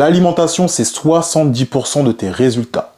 L'alimentation, c'est 70% de tes résultats.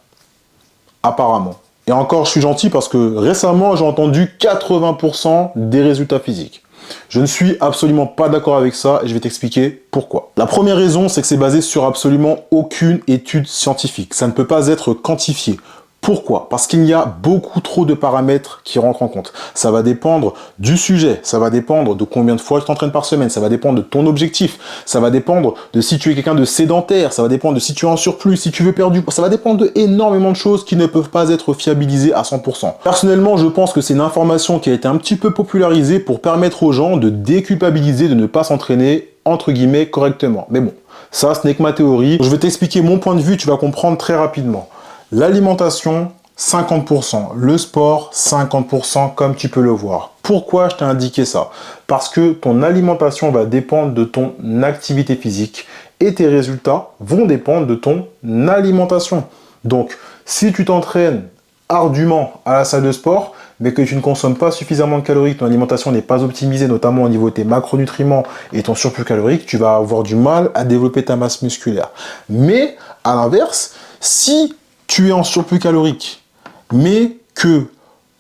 Apparemment. Et encore, je suis gentil parce que récemment, j'ai entendu 80% des résultats physiques. Je ne suis absolument pas d'accord avec ça et je vais t'expliquer pourquoi. La première raison, c'est que c'est basé sur absolument aucune étude scientifique. Ça ne peut pas être quantifié. Pourquoi? Parce qu'il y a beaucoup trop de paramètres qui rentrent en compte. Ça va dépendre du sujet, ça va dépendre de combien de fois tu t'entraînes par semaine, ça va dépendre de ton objectif, ça va dépendre de si tu es quelqu'un de sédentaire, ça va dépendre de si tu es en surplus, si tu veux perdre du poids, ça va dépendre de énormément de choses qui ne peuvent pas être fiabilisées à 100%. Personnellement, je pense que c'est une information qui a été un petit peu popularisée pour permettre aux gens de déculpabiliser, de ne pas s'entraîner entre guillemets correctement. Mais bon, ça ce n'est que ma théorie. Je vais t'expliquer mon point de vue, tu vas comprendre très rapidement. L'alimentation, 50%. Le sport, 50%, comme tu peux le voir. Pourquoi je t'ai indiqué ça? Parce que ton alimentation va dépendre de ton activité physique et tes résultats vont dépendre de ton alimentation. Donc, si tu t'entraînes ardument à la salle de sport, mais que tu ne consommes pas suffisamment de calories, ton alimentation n'est pas optimisée, notamment au niveau de tes macronutriments et ton surplus calorique, tu vas avoir du mal à développer ta masse musculaire. Mais, à l'inverse, si tu es en surplus calorique, mais que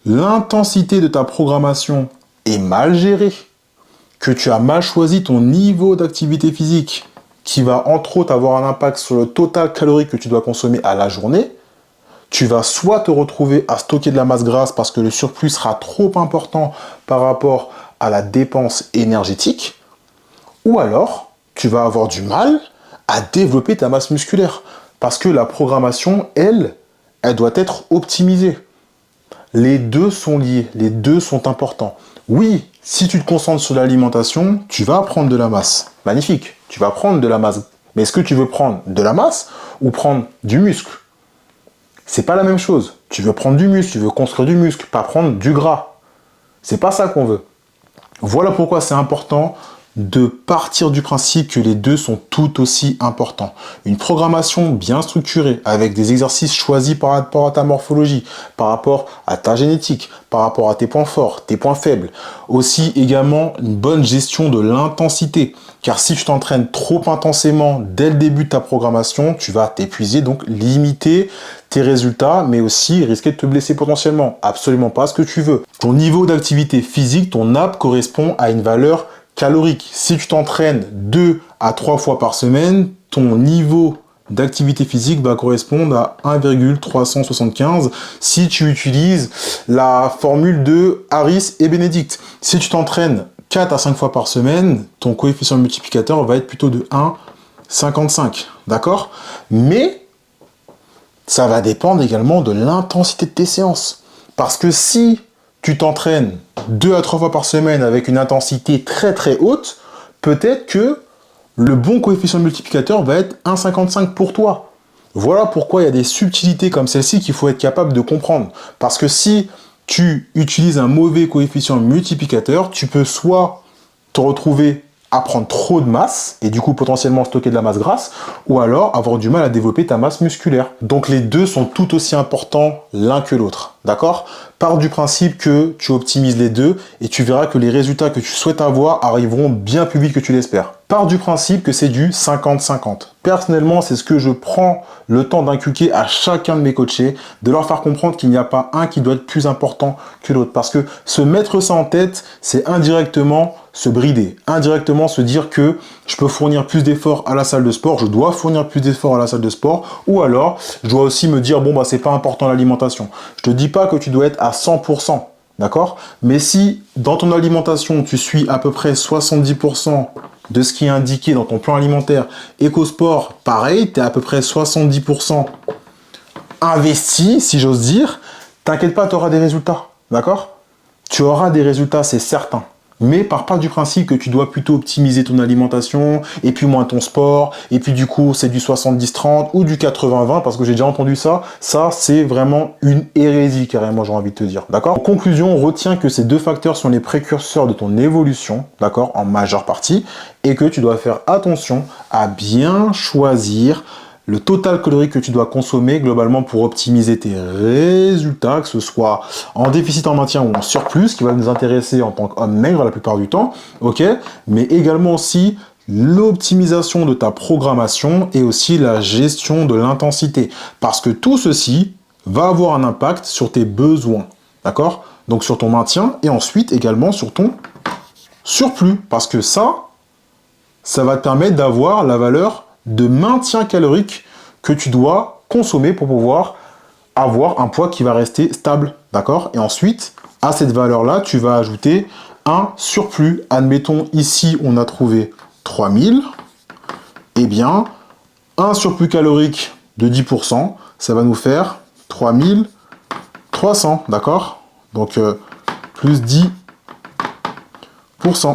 l'intensité de ta programmation est mal gérée, que tu as mal choisi ton niveau d'activité physique, qui va entre autres avoir un impact sur le total calorique que tu dois consommer à la journée, tu vas soit te retrouver à stocker de la masse grasse parce que le surplus sera trop important par rapport à la dépense énergétique, ou alors tu vas avoir du mal à développer ta masse musculaire. Parce que la programmation, elle doit être optimisée. Les deux sont liés, les deux sont importants. Oui, si tu te concentres sur l'alimentation, tu vas prendre de la masse. Magnifique, tu vas prendre de la masse. Mais est-ce que tu veux prendre de la masse ou prendre du muscle? C'est pas la même chose. Tu veux prendre du muscle, tu veux construire du muscle, pas prendre du gras. C'est pas ça qu'on veut. Voilà pourquoi c'est important de partir du principe que les deux sont tout aussi importants. Une programmation bien structurée, avec des exercices choisis par rapport à ta morphologie, par rapport à ta génétique, par rapport à tes points forts, tes points faibles. Aussi également une bonne gestion de l'intensité, car si tu t'entraînes trop intensément dès le début de ta programmation, tu vas t'épuiser, donc limiter tes résultats, mais aussi risquer de te blesser potentiellement. Absolument pas ce que tu veux. Ton niveau d'activité physique, ton AP correspond à une valeur calorique. Si tu t'entraînes 2 à 3 fois par semaine, ton niveau d'activité physique va correspondre à 1,375 si tu utilises la formule de Harris et Benedict. Si tu t'entraînes 4 à 5 fois par semaine, ton coefficient multiplicateur va être plutôt de 1,55. D'accord? Mais ça va dépendre également de l'intensité de tes séances. Parce que si tu t'entraînes 2 à 3 fois par semaine avec une intensité très très haute, peut-être que le bon coefficient multiplicateur va être 1,55 pour toi. Voilà pourquoi il y a des subtilités comme celle-ci qu'il faut être capable de comprendre. Parce que si tu utilises un mauvais coefficient multiplicateur, tu peux soit te retrouver à prendre trop de masse et du coup potentiellement stocker de la masse grasse, ou alors avoir du mal à développer ta masse musculaire. Donc les deux sont tout aussi importants l'un que l'autre, d'accord? Pars du principe que tu optimises les deux et tu verras que les résultats que tu souhaites avoir arriveront bien plus vite que tu l'espères. Pars du principe que c'est du 50-50. Personnellement, c'est ce que je prends le temps d'inculquer à chacun de mes coachés, de leur faire comprendre qu'il n'y a pas un qui doit être plus important que l'autre. Parce que se mettre ça en tête, c'est indirectement se brider, indirectement se dire que je peux fournir plus d'efforts à la salle de sport, je dois fournir plus d'efforts à la salle de sport, ou alors je dois aussi me dire bon bah c'est pas important l'alimentation. Je te dis pas que tu dois être à 100%, d'accord? Mais si dans ton alimentation tu suis à peu près 70% de ce qui est indiqué dans ton plan alimentaire, éco-sport, pareil, tu es à peu près 70% investi, si j'ose dire, t'inquiète pas, tu auras des résultats, d'accord? Tu auras des résultats, c'est certain. Mais pars pas du principe que tu dois plutôt optimiser ton alimentation, et puis moins ton sport, et puis du coup c'est du 70-30 ou du 80-20, parce que j'ai déjà entendu ça. Ça, c'est vraiment une hérésie carrément, j'ai envie de te dire, d'accord? En conclusion, retiens que ces deux facteurs sont les précurseurs de ton évolution, d'accord, en majeure partie, et que tu dois faire attention à bien choisir le total calorique que tu dois consommer globalement pour optimiser tes résultats, que ce soit en déficit en maintien ou en surplus, ce qui va nous intéresser en tant qu'homme maigre la plupart du temps, ok? Mais également aussi l'optimisation de ta programmation et aussi la gestion de l'intensité. Parce que tout ceci va avoir un impact sur tes besoins, d'accord? Donc sur ton maintien et ensuite également sur ton surplus. Parce que ça va te permettre d'avoir la valeur de maintien calorique que tu dois consommer pour pouvoir avoir un poids qui va rester stable, d'accord? Et ensuite, à cette valeur-là, tu vas ajouter un surplus. Admettons, ici, on a trouvé 3000. Eh bien, un surplus calorique de 10%, ça va nous faire 3300, d'accord? Donc, plus 10%.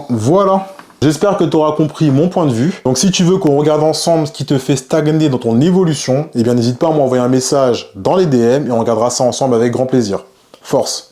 Voilà. J'espère que tu auras compris mon point de vue. Donc si tu veux qu'on regarde ensemble ce qui te fait stagner dans ton évolution, eh bien n'hésite pas à m'envoyer un message dans les DM et on regardera ça ensemble avec grand plaisir. Force!